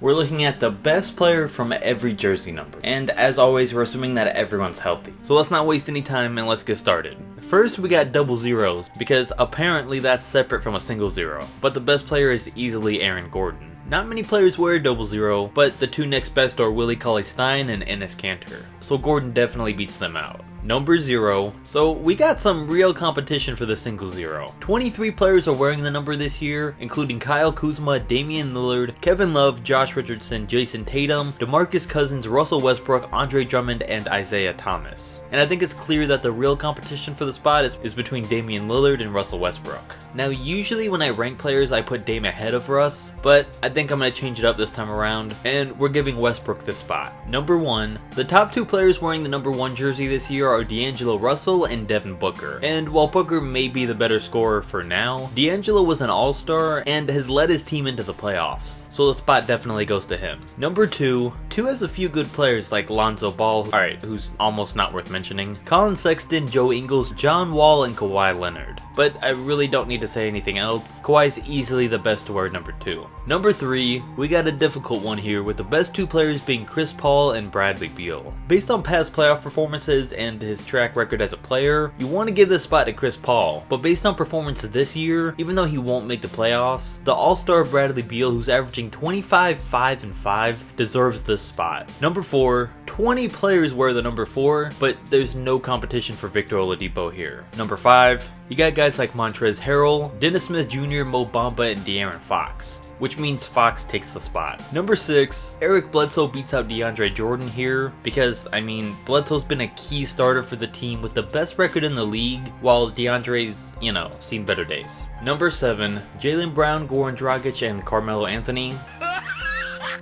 We're looking at the best player from every jersey number. And as always, we're assuming that everyone's healthy. So let's not waste any time and let's get started. First, we got double zeros, because apparently that's separate from a single zero. But the best player is easily Aaron Gordon. Not many players wear double zero, but the two next best are Willie Cauley-Stein and Enes Kanter. So Gordon definitely beats them out. Number 0. So we got some real competition for the single zero. 23 players are wearing the number this year, including Kyle Kuzma, Damian Lillard, Kevin Love, Josh Richardson, Jason Tatum, DeMarcus Cousins, Russell Westbrook, Andre Drummond, and Isaiah Thomas. And I think it's clear that the real competition for the spot is between Damian Lillard and Russell Westbrook. Now usually when I rank players I put Dame ahead of Russ, but I think I'm going to change it up this time around, and we're giving Westbrook this spot. Number 1. The top 2 players wearing the number 1 jersey this year are D'Angelo Russell and Devin Booker. And while Booker may be the better scorer for now, D'Angelo was an all-star and has led his team into the playoffs, so the spot definitely goes to him. Number 2. 2 has a few good players like Lonzo Ball, who's almost not worth mentioning, Colin Sexton, Joe Ingles, John Wall, and Kawhi Leonard. But I really don't need to say anything else. Kawhi's easily the best to wear number 2. Number 3, we got a difficult one here with the best 2 players being Chris Paul and Bradley Beal. Based on past playoff performances and his track record as a player, you want to give this spot to Chris Paul. But based on performance this year, even though he won't make the playoffs, the all-star Bradley Beal, who's averaging 25, 5, and 5, deserves this spot. Number 4, 20 players wear the number 4, but there's no competition for Victor Oladipo here. Number 5, you got guys like Montrezl Harrell, Dennis Smith Jr., Mo Bamba, and De'Aaron Fox, which means Fox takes the spot. Number 6, Eric Bledsoe beats out DeAndre Jordan here because, Bledsoe's been a key starter for the team with the best record in the league, while DeAndre's, seen better days. Number 7, Jaylen Brown, Goran Dragic, and Carmelo Anthony.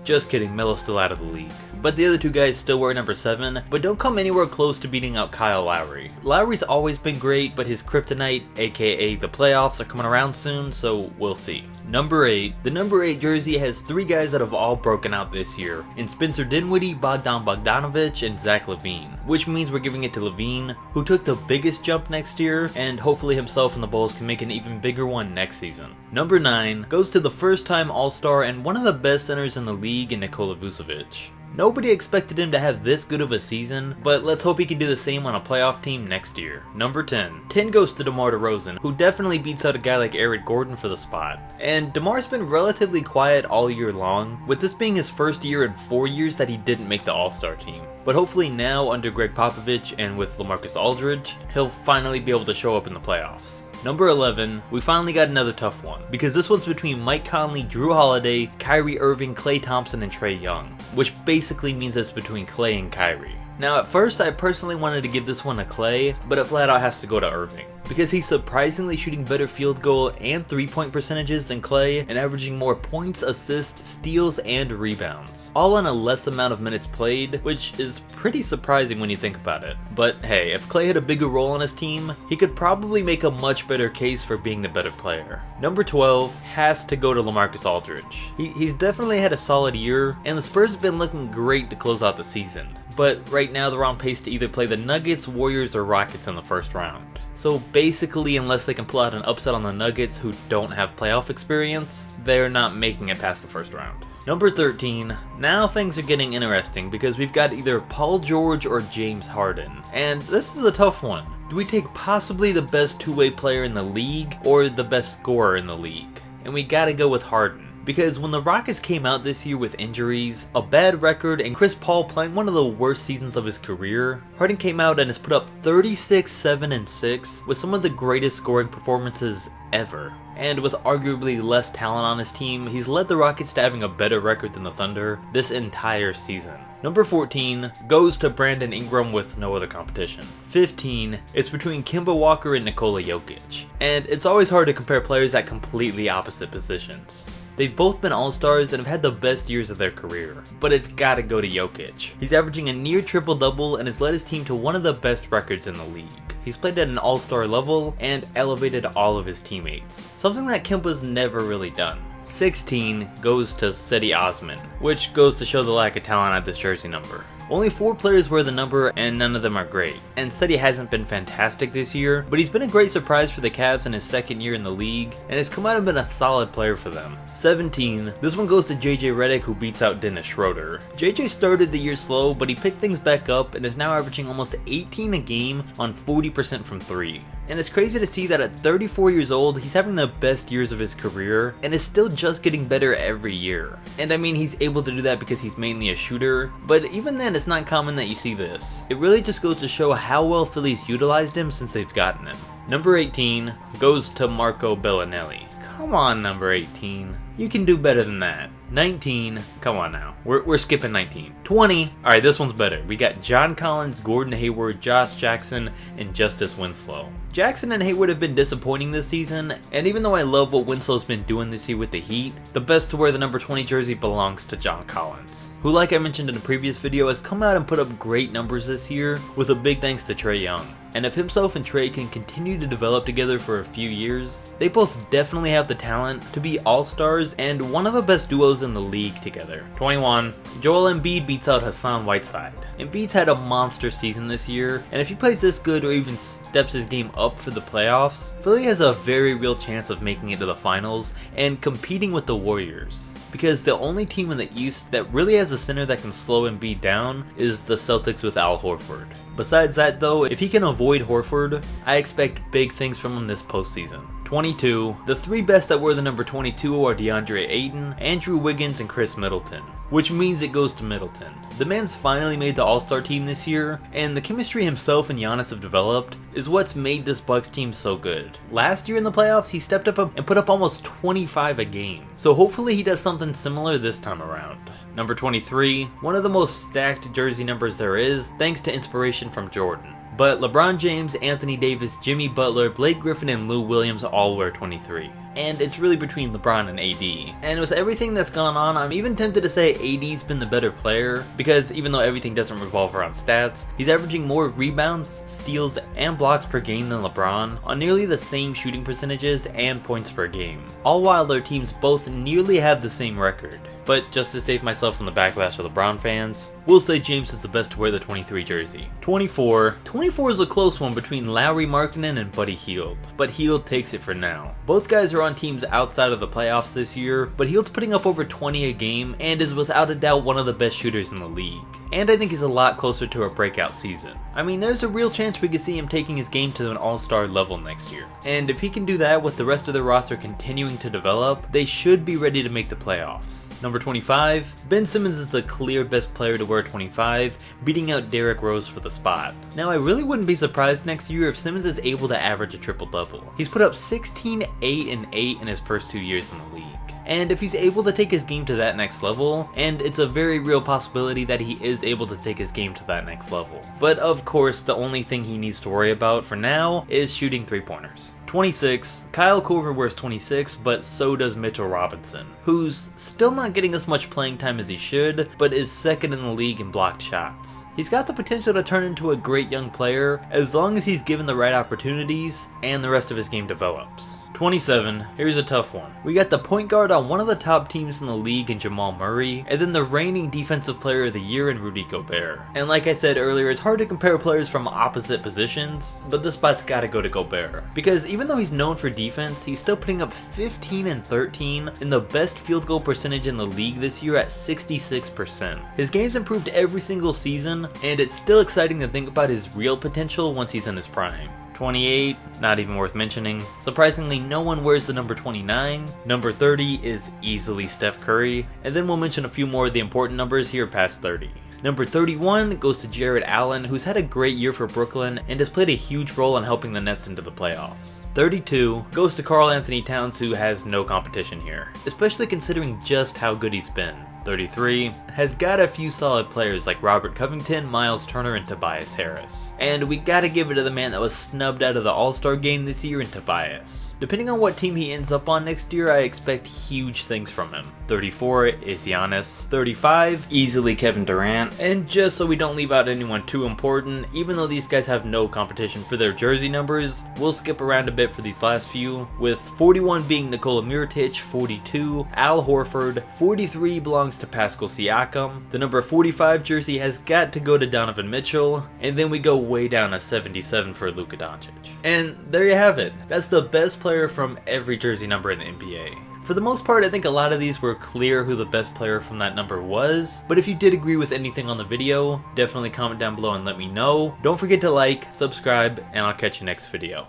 Just kidding, Melo's still out of the league. But the other 2 guys still wear number 7, but don't come anywhere close to beating out Kyle Lowry. Lowry's always been great, but his kryptonite, aka the playoffs, are coming around soon, so we'll see. Number 8. The number 8 jersey has 3 guys that have all broken out this year, in Spencer Dinwiddie, Bogdan Bogdanovic, and Zach LaVine, which means we're giving it to LaVine, who took the biggest jump next year, and hopefully himself and the Bulls can make an even bigger one next season. Number 9 goes to the first-time All-Star and one of the best centers in the league in Nikola Vucevic. Nobody expected him to have this good of a season, but let's hope he can do the same on a playoff team next year. Number 10. 10 goes to DeMar DeRozan, who definitely beats out a guy like Aaron Gordon for the spot. And DeMar's been relatively quiet all year long, with this being his first year in 4 years that he didn't make the All-Star team. But hopefully now, under Greg Popovich and with LaMarcus Aldridge, he'll finally be able to show up in the playoffs. Number 11, we finally got another tough one, because this one's between Mike Conley, Drew Holiday, Kyrie Irving, Klay Thompson, and Trae Young, which basically means it's between Klay and Kyrie. Now at first I personally wanted to give this one to Klay, but it flat out has to go to Irving, because he's surprisingly shooting better field goal and 3-point percentages than Klay, and averaging more points, assists, steals, and rebounds, all on a less amount of minutes played, which is pretty surprising when you think about it. But hey, if Klay had a bigger role on his team, he could probably make a much better case for being the better player. Number 12 has to go to LaMarcus Aldridge. He's definitely had a solid year, and the Spurs have been looking great to close out the season. But right now they're on pace to either play the Nuggets, Warriors, or Rockets in the first round. So basically, unless they can pull out an upset on the Nuggets, who don't have playoff experience, they're not making it past the first round. Number 13, now things are getting interesting because we've got either Paul George or James Harden. And this is a tough one. Do we take possibly the best two-way player in the league or the best scorer in the league? And we gotta go with Harden. Because when the Rockets came out this year with injuries, a bad record, and Chris Paul playing one of the worst seasons of his career, Harden came out and has put up 36, 7, and 6 with some of the greatest scoring performances ever. And with arguably less talent on his team, he's led the Rockets to having a better record than the Thunder this entire season. Number 14 goes to Brandon Ingram with no other competition. 15 is between Kemba Walker and Nikola Jokic. And it's always hard to compare players at completely opposite positions. They've both been all-stars and have had the best years of their career, but it's gotta go to Jokic. He's averaging a near triple-double and has led his team to one of the best records in the league. He's played at an all-star level and elevated all of his teammates, something that Kemba's never really done. 16 goes to Cedi Osman, which goes to show the lack of talent at this jersey number. Only 4 players wear the number and none of them are great. And Seti hasn't been fantastic this year, but he's been a great surprise for the Cavs in his second year in the league, and has come out and been a solid player for them. 17. This one goes to JJ Redick, who beats out Dennis Schroeder. JJ started the year slow, but he picked things back up and is now averaging almost 18 a game on 40% from 3. And it's crazy to see that at 34 years old, he's having the best years of his career and is still just getting better every year. And I mean, he's able to do that because he's mainly a shooter, but even then it's not common that you see this. It really just goes to show how well Philly's utilized him since they've gotten him. Number 18 goes to Marco Bellinelli. Come on, number 18. You can do better than that. 19, come on now. We're skipping 19. 20, alright, this one's better. We got John Collins, Gordon Hayward, Josh Jackson, and Justice Winslow. Jackson and Hayward have been disappointing this season, and even though I love what Winslow's been doing this year with the Heat, the best to wear the number 20 jersey belongs to John Collins, who, like I mentioned in a previous video, has come out and put up great numbers this year, with a big thanks to Trae Young. And if himself and Trae can continue to develop together for a few years, they both definitely have the talent to be all-stars and one of the best duos in the league together. 21. Joel Embiid beats out Hassan Whiteside. Embiid's had a monster season this year, and if he plays this good or even steps his game up for the playoffs, Philly has a very real chance of making it to the finals and competing with the Warriors. Because the only team in the East that really has a center that can slow Embiid down is the Celtics with Al Horford. Besides that though, if he can avoid Horford, I expect big things from him this postseason. 22. The 3 best that wear the number 22 are DeAndre Ayton, Andrew Wiggins, and Chris Middleton, which means it goes to Middleton. The man's finally made the All-Star team this year, and the chemistry himself and Giannis have developed is what's made this Bucks team so good. Last year in the playoffs, he stepped up and put up almost 25 a game, so hopefully he does something similar this time around. Number 23, one of the most stacked jersey numbers there is, thanks to inspiration from Jordan. But LeBron James, Anthony Davis, Jimmy Butler, Blake Griffin, and Lou Williams all wear 23. And it's really between LeBron and AD. And with everything that's gone on, I'm even tempted to say AD's been the better player, because even though everything doesn't revolve around stats, he's averaging more rebounds, steals, and blocks per game than LeBron on nearly the same shooting percentages and points per game, all while their teams both nearly have the same record. But just to save myself from the backlash of LeBron fans, we'll say James is the best to wear the 23 jersey. 24. 24 is a close one between Lauri Markkanen and Buddy Hield, but Hield takes it for now. Both guys are on teams outside of the playoffs this year, but Hield's putting up over 20 a game and is without a doubt one of the best shooters in the league. And I think he's a lot closer to a breakout season. I mean, there's a real chance we could see him taking his game to an all-star level next year. And if he can do that with the rest of the roster continuing to develop, they should be ready to make the playoffs. Number 25, Ben Simmons is the clear best player to wear 25, beating out Derrick Rose for the spot. Now, I really wouldn't be surprised next year if Simmons is able to average a triple-double. He's put up 16, 8, and 8 in his first 2 years in the league. And if he's able to take his game to that next level, and it's a very real possibility that he is able to take his game to that next level. But of course, the only thing he needs to worry about for now is shooting 3-pointers. 26, Kyle Korver wears 26, but so does Mitchell Robinson, who's still not getting as much playing time as he should, but is second in the league in blocked shots. He's got the potential to turn into a great young player as long as he's given the right opportunities and the rest of his game develops. 27, here's a tough one. We got the point guard on one of the top teams in the league in Jamal Murray, and then the reigning defensive player of the year in Rudy Gobert. And like I said earlier, it's hard to compare players from opposite positions, but this spot's gotta go to Gobert. Because even though he's known for defense, he's still putting up 15 and 13 in the best field goal percentage in the league this year at 66%. His game's improved every single season, and it's still exciting to think about his real potential once he's in his prime. 28, not even worth mentioning. Surprisingly, no one wears the number 29. Number 30 is easily Steph Curry, and then we'll mention a few more of the important numbers here past 30. Number 31 goes to Jarrett Allen, who's had a great year for Brooklyn and has played a huge role in helping the Nets into the playoffs. 32 goes to Karl Anthony Towns, who has no competition here, especially considering just how good he's been. 33 has got a few solid players like Robert Covington, Miles Turner, and Tobias Harris. And we gotta give it to the man that was snubbed out of the All-Star game this year in Tobias. Depending on what team he ends up on next year, I expect huge things from him. 34 is Giannis, 35 easily Kevin Durant, and just so we don't leave out anyone too important, even though these guys have no competition for their jersey numbers, we'll skip around a bit for these last few, with 41 being Nikola Mirotic, 42 Al Horford, 43 belongs to Pascal Siakam, the number 45 jersey has got to go to Donovan Mitchell, and then we go way down to 77 for Luka Doncic. And there you have it. That's the best player from every jersey number in the NBA. For the most part, I think a lot of these were clear who the best player from that number was, but if you did agree with anything on the video, definitely comment down below and let me know. Don't forget to like, subscribe, and I'll catch you next video.